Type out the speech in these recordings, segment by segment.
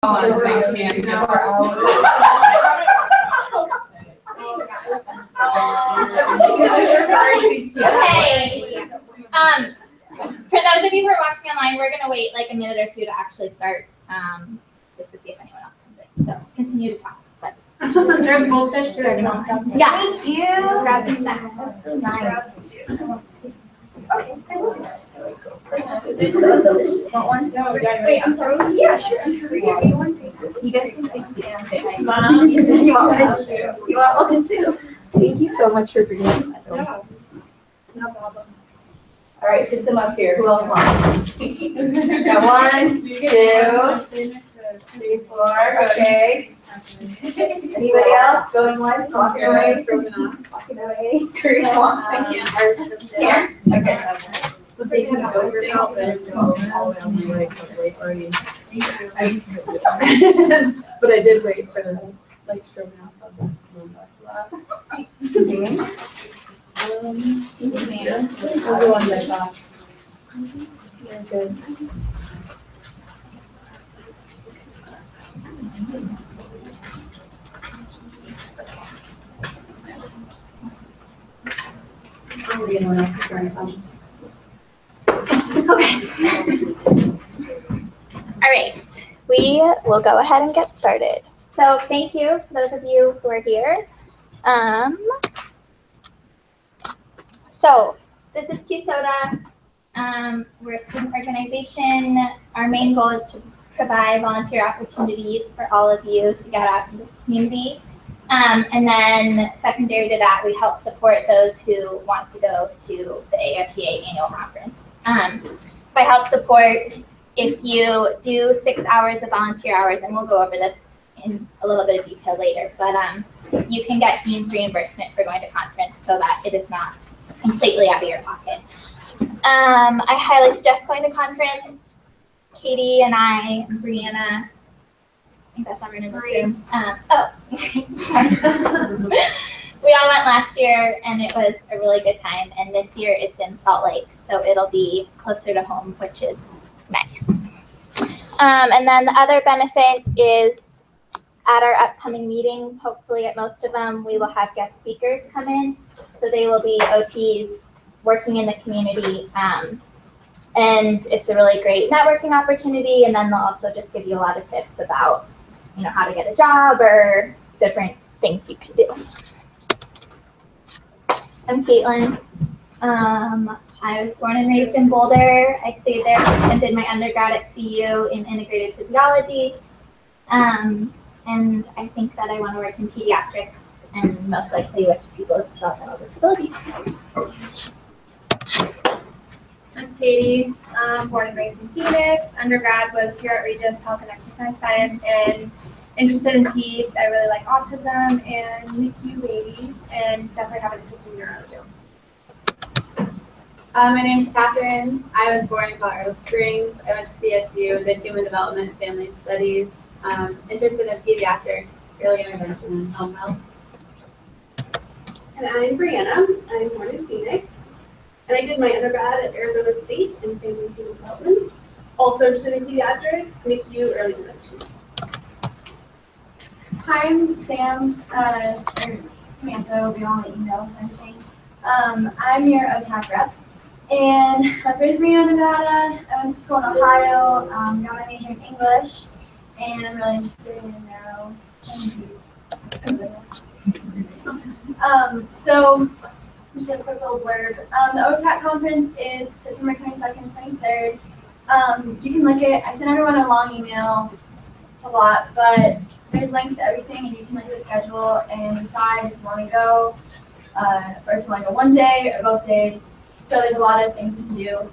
Okay. For those of you who are watching online, we're gonna wait like a minute or two to actually start, just to see if anyone else comes in. So continue to talk. But there's goldfish too. yeah. Thank you. That's so nice. There's the delicious one. No, wait, I'm sorry. Yeah, sure. You guys can see. Mom, You want one too? Thank you so much for bringing that. No, no problem. All right, sit them up here. Who else wants? Got 1, 2, 3, 4. Okay. Anybody else? Going once, walking away, walking away. Thank you. Here. Okay. But they can go over all the way on my right, like already. But I did wait for the like strobing off of the other ones I thought. They're good. Anyone else is trying to come? Okay. All right. We will go ahead and get started. So thank you for those of you who are here. So this is CUSOTA. We're a student organization. Our main goal is to provide volunteer opportunities for all of you to get out into the community. And then secondary to that, we help support those who want to go to the AFTA annual conference. By help support, if you do 6 hours of volunteer hours, and we'll go over this in a little bit of detail later, but you can get means reimbursement for going to conference so that it is not completely out of your pocket. I highly suggest going to conference. Katie and I and Brianna, I think that's everyone in this room. We all went last year and it was a really good time, and this year it's in Salt Lake, so it'll be closer to home, which is nice. And then the other benefit is at our upcoming meetings, hopefully at most of them, we will have guest speakers come in. So they will be OTs working in the community. And it's a really great networking opportunity. And then they'll also just give you a lot of tips about, how to get a job or different things you can do. I'm Caitlin. I was born and raised in Boulder. I stayed there and did my undergrad at CU in integrated physiology. And I think that I want to work in pediatrics and most likely with people with developmental disabilities. I'm Katie, born and raised in Phoenix. Undergrad was here at Regis Health and Exercise Science, and interested in peds. I really like autism and NICU babies, and definitely have an interest in neuro too. My name is Catherine. I was born in Colorado Springs. I went to CSU, did human development and family studies. Interested in pediatrics, early intervention, and home health. And I'm Brianna. I'm born in Phoenix. And I did my undergrad at Arizona State in family and human development. Also interested in pediatrics, NICU, early intervention. Hi, I'm Sam, or Samantha, we all let you know everything. I'm your OTAC rep, and I was raised in Nevada. I went to school in Ohio, got my major in English, and I'm really interested in neuro and so just a quick little blurb. The OTAC conference is September 22nd, 23rd. You can look at, I sent everyone a long email, a lot, but there's links to everything, and you can look at the schedule and decide if you want to go, or if you want to go one day or both days. So there's a lot of things you can do.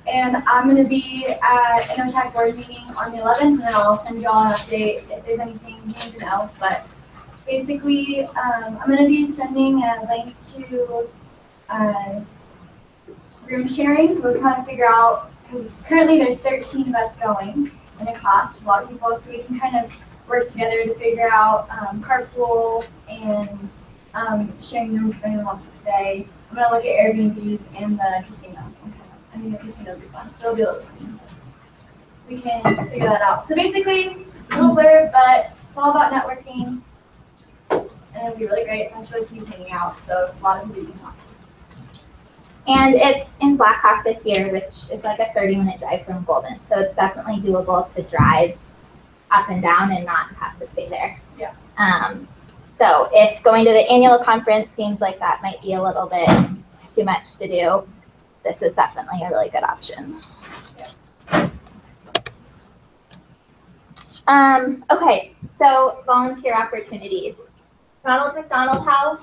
And I'm going to be at an OTAC board meeting on the 11th, and then I'll send you all an update if there's anything you need to know. But basically, I'm going to be sending a link to room sharing. We're trying to figure out, because currently there's 13 of us going in a class with a lot of people, so we can kind of work together to figure out carpool and sharing rooms if anyone wants to stay. I'm going to look at Airbnbs and the casino. The casino will be fun. It'll be a little fun. we can figure that out. So basically, a little blurb, but it's all about networking. And it'll be really great. Eventually, teams hanging out, so a lot of people you can talk to. And it's in Blackhawk this year, which is like a 30-minute drive from Golden. So it's definitely doable to drive up and down and not have to stay there. Yeah. So if going to the annual conference seems like that might be a little bit too much to do, this is definitely a really good option. Okay, so volunteer opportunities. Ronald McDonald House.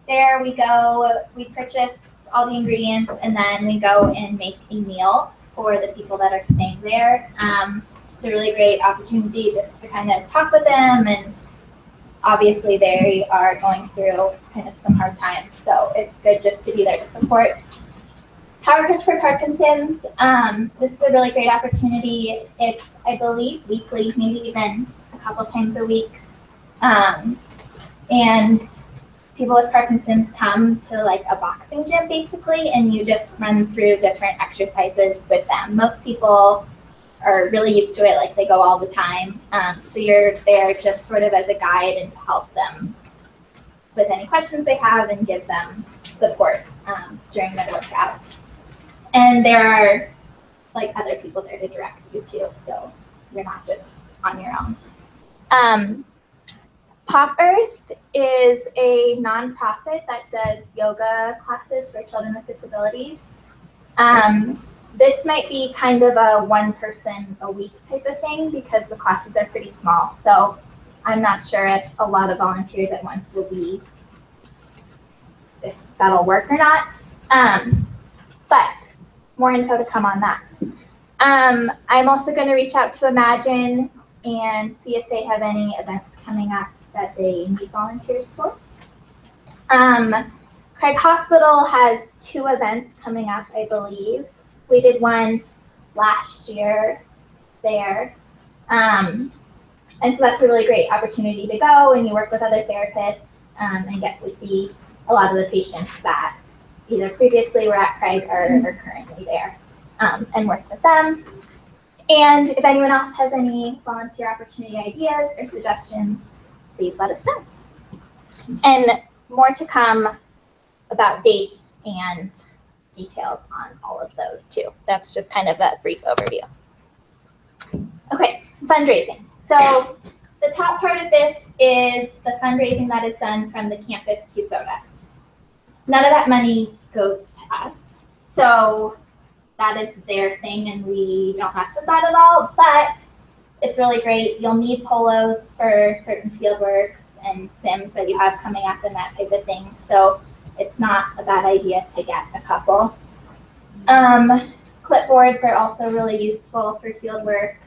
There we go, we purchase all the ingredients and then we go and make a meal for the people that are staying there. It's a really great opportunity just to kind of talk with them, and obviously they are going through kind of some hard times, so it's good just to be there to support. Power Pitch for Parkinson's. This is a really great opportunity. It's, I believe, weekly, maybe even a couple times a week. And people with Parkinson's come to like a boxing gym basically, and you just run through different exercises with them. Most people are really used to it, like they go all the time. So you're there just sort of as a guide and to help them with any questions they have and give them support during their workout. And there are like other people there to direct you too, so you're not just on your own. Pop Earth is a nonprofit that does yoga classes for children with disabilities. This might be kind of a one person a week type of thing because the classes are pretty small. So I'm not sure if a lot of volunteers at once will be, if that'll work or not. But more info to come on that. I'm also going to reach out to Imagine and see if they have any events coming up that they need volunteers for. Craig Hospital has 2 events coming up, I believe. We did one last year there. And so that's a really great opportunity to go and you work with other therapists and get to see a lot of the patients that either previously were at Craig or are currently there and work with them. And if anyone else has any volunteer opportunity ideas or suggestions, please let us know. And more to come about dates and details on all of those too. That's just kind of a brief overview. Okay, fundraising. So the top part of this is the fundraising that is done from the campus CUSOTA. None of that money goes to us. So that is their thing and we don't mess with that at all, but it's really great. You'll need polos for certain field works and sims that you have coming up and that type of thing. So it's not a bad idea to get a couple. Clipboards are also really useful for field work.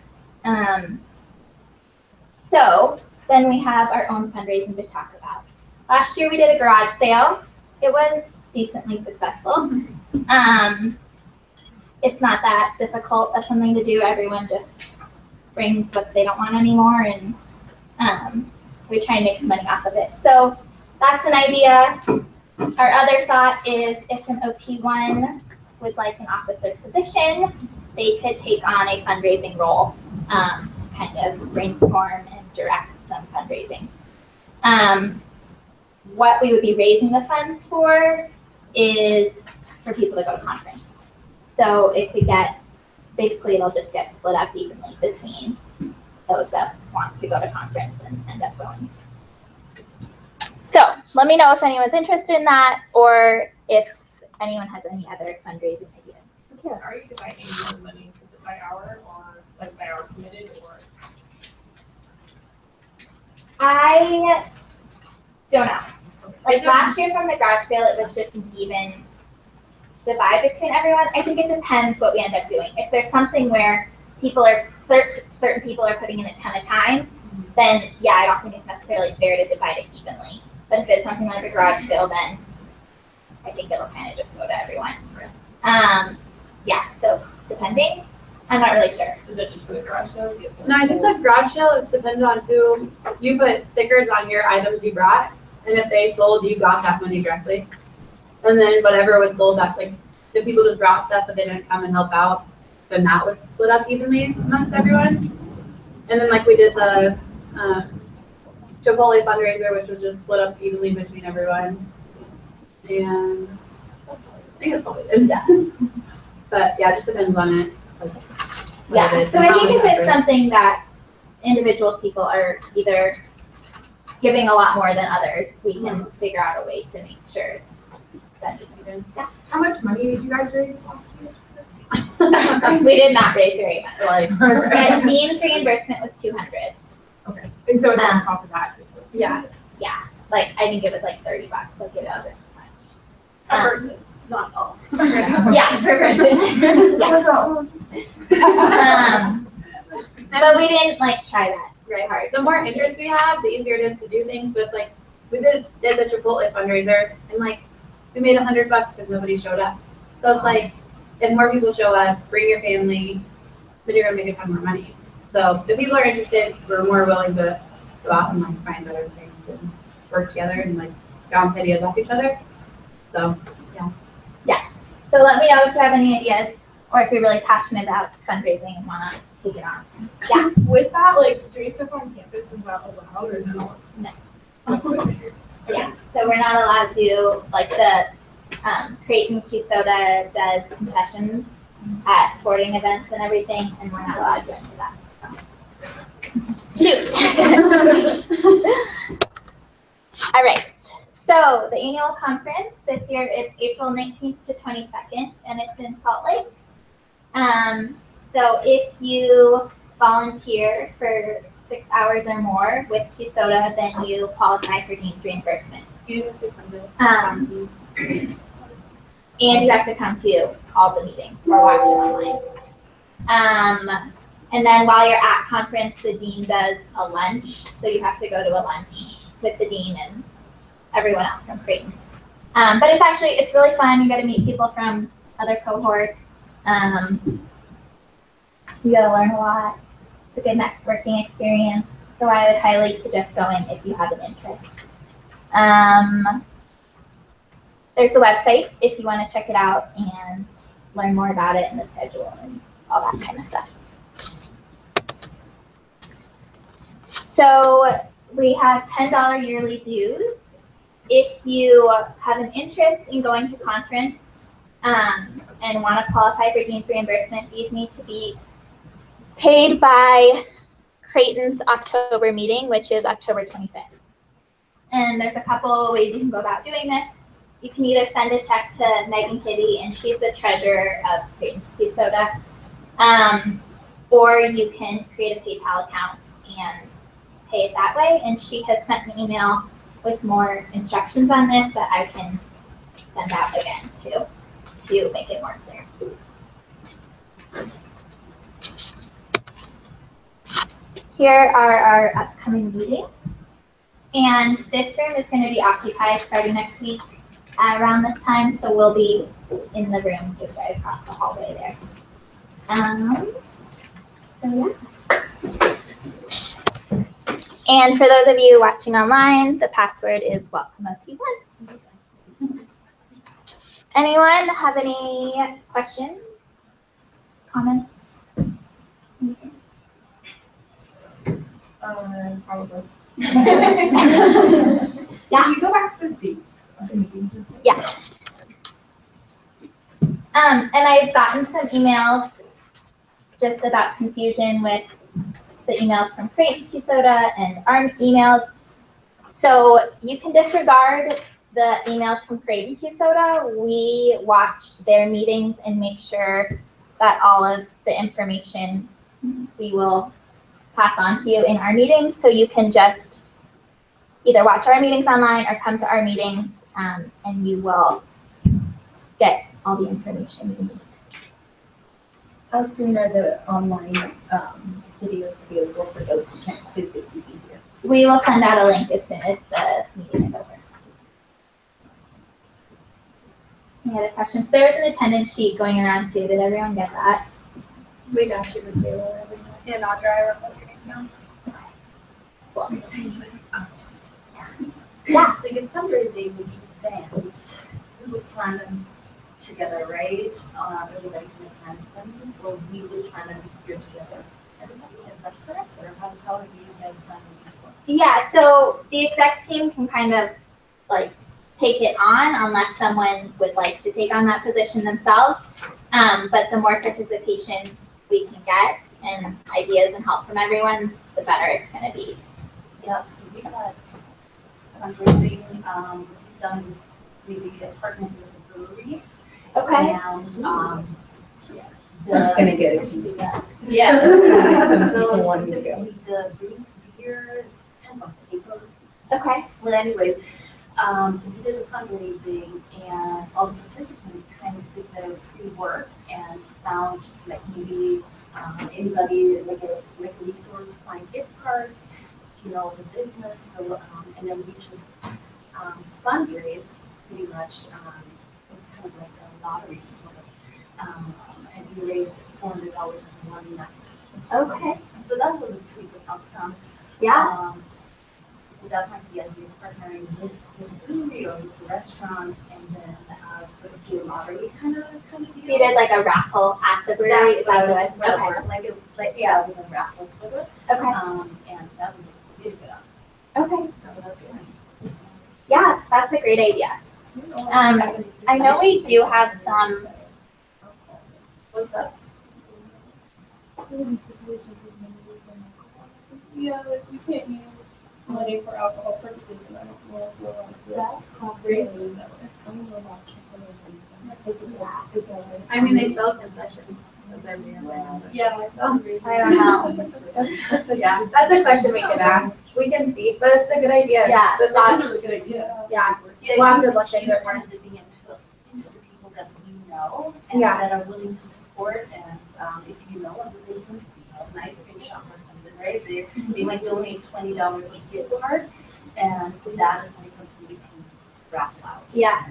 So then we have our own fundraising to talk about. Last year we did a garage sale. It was decently successful. It's not that difficult of something to do. Everyone just brings what they don't want anymore, and we try and make some money off of it. So that's an idea. Our other thought is if an OT1 would like an officer position, they could take on a fundraising role to kind of brainstorm and direct some fundraising. What we would be raising the funds for is for people to go to conference. So it could get, basically it'll just get split up evenly between those that want to go to conference and end up going. So let me know if anyone's interested in that or if anyone has any other fundraising ideas. Okay. Are you dividing the money by hour or like by hour committed or? I don't know. Like last year from the garage sale, it was just an even divide between everyone. I think it depends what we end up doing. If there's something where people are, certain people are putting in a ton of time, then yeah, I don't think it's necessarily fair to divide it evenly. But if it's something like a garage sale, then I think it'll kind of just go to everyone. Yeah, so depending, I'm not really sure. Is it just for the garage sale? No, I think the garage sale is dependent on who, you put stickers on your items you brought, and if they sold, you got that money directly. And then whatever was sold, that's like, the people just brought stuff but they didn't come and help out, then that was split up evenly amongst everyone. And then like we did the Chipotle fundraiser, which was just split up evenly between everyone. And I think that's probably it. Yeah. But yeah, it just depends on it. Like, Yeah, what it is so and I how think if much it's effort. something that individual people are either giving a lot more than others, we can figure out a way to make sure that even. Yeah. How much money did you guys raise last year? We did not raise very much. Like, And Dean's reimbursement was 200. okay. And so it's on top of that. Yeah. Like I think it was like $30. Like it wasn't much. A person, not all. Yeah, per person. Yeah. But we didn't like try that very hard. The more interest we have, the easier it is to do things. But it's like we did the Chipotle fundraiser, and like we made $100 because nobody showed up. So it's like if more people show up, bring your family, then you're gonna make a ton more money. So if people are interested, we're more willing to go out and like find other things and work together and like bounce ideas off each other. So So let me know if you have any ideas or if you're really passionate about fundraising and want to take it on. Yeah. With that, like, doing stuff on campus, is that allowed or no? No. Yeah. So we're not allowed to like the Creighton CUSOTA does concessions at sporting events and everything, and we're not allowed to enter that. So. Shoot. All right. So the annual conference this year it's April 19th to 22nd, and it's in Salt Lake. So if you volunteer for 6 hours or more with CUSOTA, then you qualify for Dean's reimbursement. And you have to come to all the meetings or watch it online. And then while you're at conference, the dean does a lunch, so you have to go to a lunch with the dean and everyone else from Creighton. But it's really fun. You get to meet people from other cohorts. You got to learn a lot. It's a good networking experience. So I would highly suggest going if you have an interest. There's the website if you want to check it out and learn more about it and the schedule and all that kind of stuff. So we have $10 yearly dues. If you have an interest in going to conference and want to qualify for Dean's reimbursement, these need to be paid by Creighton's October meeting, which is October 25th. And there's a couple ways you can go about doing this. You can either send a check to Megan Kitty, and she's the treasurer of Creighton's CUSOTA, or you can create a PayPal account and pay it that way. And she has sent an email with more instructions on this that I can send out again to make it more clear. Here are our upcoming meetings. And this room is going to be occupied starting next week around this time, so we'll be in the room just right across the hallway there. So yeah. And for those of you watching online, the password is welcomeot1. Anyone have any questions, comments? Probably. Yeah. Can you go back to those dates? Yeah. And I've gotten some emails just about confusion with the emails from Creighton's CUSOTA and our emails. So you can disregard the emails from Creighton CUSOTA. We watch their meetings and make sure that all of the information we will pass on to you in our meetings. So you can just either watch our meetings online or come to our meetings, and you will get all the information you need. How soon are the online videos available for those who can't physically be here? We will send out a link as soon as the meeting is over. Any other questions? There's an attendance sheet going around too. Did everyone get that? We got you with Taylor. And Audra, I wrote your names down. Yeah. So your fundraising with your fans, we would plan together, right? Everybody can plan something, or we would plan a year together. Everybody, is that correct? Or how have you guys planned it before? Yeah, so the exec team can kind of like take it on unless someone would like to take on that position themselves. But the more participation we can get and ideas and help from everyone, the better it's going to be. Yeah, so we've got fundraising, done maybe a partnership with the brewery. Okay. And, That's gonna get it. Yeah. So want to specifically the Bruce beer and potatoes. Okay. Well, anyways, we did a fundraising and all the participants kind of did their pre-work and found like maybe anybody like a resource find gift cards, you know, the business. So and then we just fundraised pretty much. It was kind of like a lottery sort of, and we raised $400 in one night. Okay. So that was a pretty good outcome. Yeah. So that might be as you're partnering with the brewery or with the restaurant, and then sort of do a lottery kind of deal. You did like a raffle at the brewery. Is that what it was? Okay. Like yeah, with a raffle sort of. Okay. And that was a really good outcome. Okay. So that's good. Yeah, that's a great idea. I know we do have some. What's up? Yeah, like we can't use money for alcohol purposes, and I don't know if we're on that. Really, that way. I don't know about I mean, they sell concessions. Those are real. Yeah, So, I don't know. yeah, that's a question we could ask. We can see, but it's a good idea. Yeah. The That's a thought, really good idea. yeah. Yeah, We'll have you to look into it more. tend to be into the people that we know and Yeah. that are willing to support. And if you know of a business, you know, an ice cream shop or something, right? They might donate $20 a gift card, and that is like something we can raffle out. Yeah,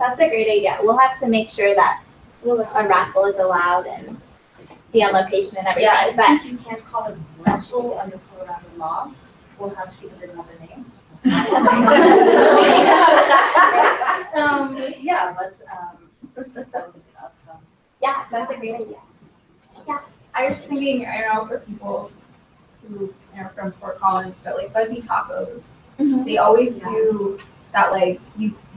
that's a great idea. We'll have to make sure that a raffle is allowed and be on location and everything. Yeah, But I think you can't call it raffle under Colorado law. We'll have to give it another name. Yeah, but that was a good outcome. yeah, that's a great idea. I was just thinking, I don't know, for people who are from Fort Collins, but like Fuzzy Tacos, they always do that, like,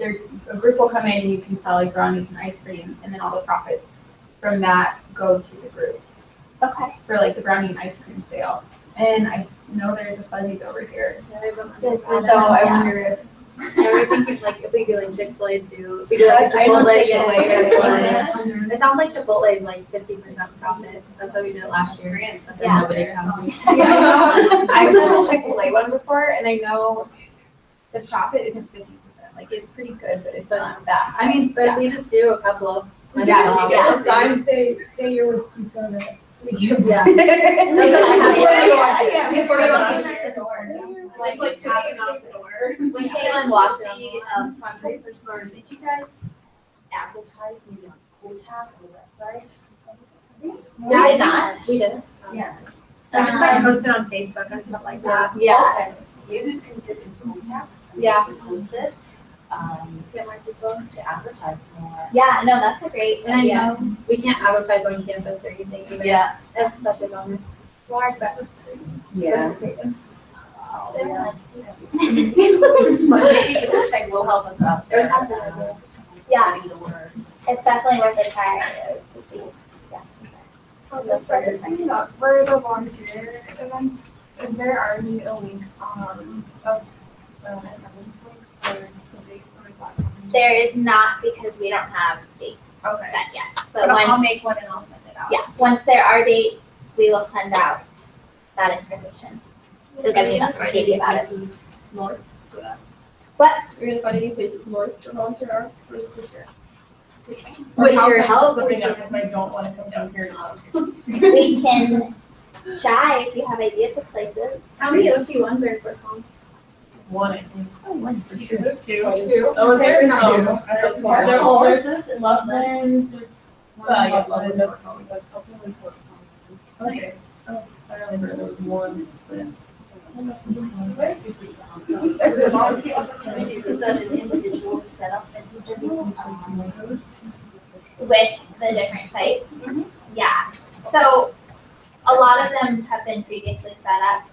a group will come in and you can sell like brownies and ice cream, and then all the profits from that go to the group Okay. for like the brownie and ice cream sale. And I know there's a Fuzzy's over here. This So is, I yeah. wonder if Yeah, we're thinking like if we do like Chick-fil-A too, if we do like I know Chipotle. Chick-fil-A. It sounds like Chipotle is like 50% profit. That's how we did it last year. But then Yeah. nobody comes. I've done a Chick-fil-A one before, and I know the profit isn't 50%. Like, it's pretty good, but it's not that. I mean, but if we just do a couple. Yeah. Sign say you're with CUSOTA. Yeah. Before you walk in the door. Just like passing out the door. When Caitlin walked in, fundraiser, so did you guys advertise maybe on Kotak or the website? We did not. We did. Yeah. I just like posted on Facebook and stuff like that. Yeah. Maybe we can get into Kotak. and Yeah. we can Post it, get more people to advertise more. Yeah, no, that's a great And I idea. know we can't advertise on campus or anything either. Yeah. That's such a bummer. Yeah. Oh, yeah. But maybe Kotak will help us out there. Yeah. Spreading the word. It's definitely worth a try. For the volunteer events, is there already a link of attendance link for the dates or like There is not because we don't have dates Okay. set yet. But But I'll when, make one and I'll send it out. yeah, once there are dates, we will send out that information. You'll get an email from Katie about it. North for that. What? You're gonna find any places north for volunteer art for this year? With How your can I help, set we something up if I don't wanna come down here and volunteer? We can try if you have ideas of places. How many OT1s are for comms? One, I think. Oh, one for sure. There's two. Two. Oh, is there? There's two. There's more. There's Horses in Loveland, there's. Yeah, Loveland, that's probably, that's probably okay. Oh, I remember there was one. Is that an individual setup that you do? with the different sites. Yeah. So a lot of them have been previously set up.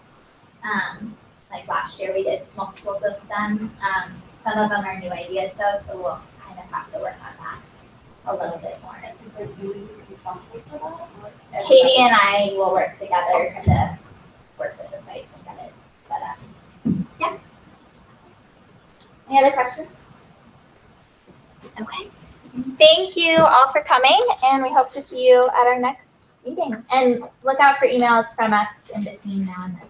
Like last year we did multiples of them. Some of them are new ideas though, so we'll kind of have to work on that a little bit more. Is there you who's responsible for that? Or Katie and I will work together to work with the sites and get it set up. Yeah. Any other questions? Okay. Thank you all for coming, and we hope to see you at our next meeting. And look out for emails from us in between now and then.